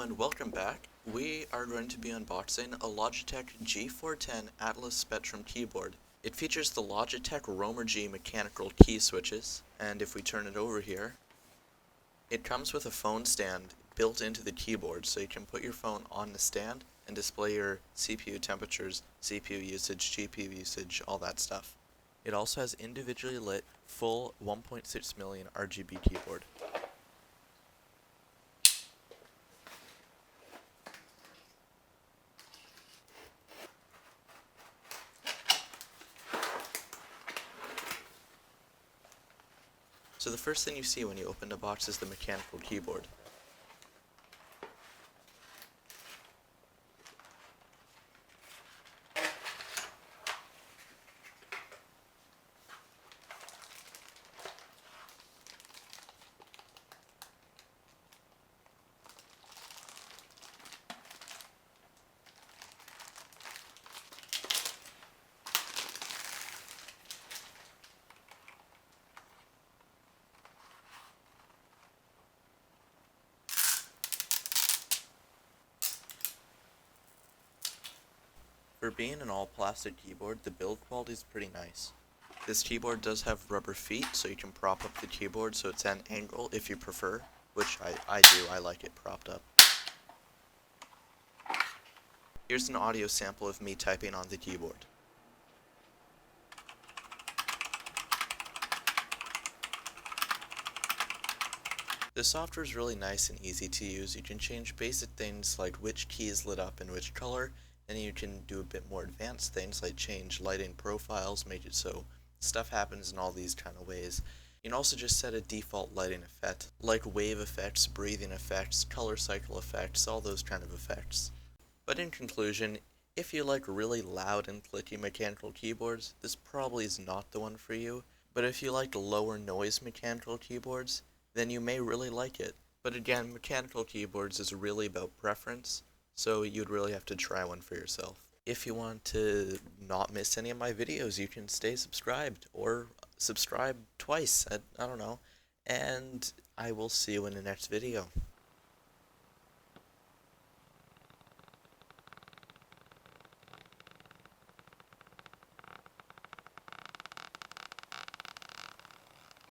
and welcome back. We are going to be unboxing a Logitech G410 Atlas Spectrum keyboard. It features the Logitech Roamer G mechanical key switches, and if we turn it over here, it comes with a phone stand built into the keyboard, so you can put your phone on the stand and display your CPU temperatures, CPU usage, GPU usage, all that stuff. It also has individually lit full 1.6 million RGB keyboard. So the first thing you see when you open the box is the mechanical keyboard. For being an all-plastic keyboard, the build quality is pretty nice. This keyboard does have rubber feet, so you can prop up the keyboard so it's at an angle if you prefer, which I do, I like it propped up. Here's an audio sample of me typing on the keyboard. The software is really nice and easy to use. You can change basic things like which key is lit up in which color, and you can do a bit more advanced things like change lighting profiles, make it so stuff happens in all these kind of ways. You can also just set a default lighting effect, like wave effects, breathing effects, color cycle effects, all those kind of effects. But in conclusion, if you like really loud and clicky mechanical keyboards, this probably is not the one for you. But if you like lower noise mechanical keyboards, then you may really like it. But again, mechanical keyboards is really about preference, so you'd really have to try one for yourself. If you want to not miss any of my videos, you can stay subscribed, or subscribe twice, I don't know, and I will see you in the next video.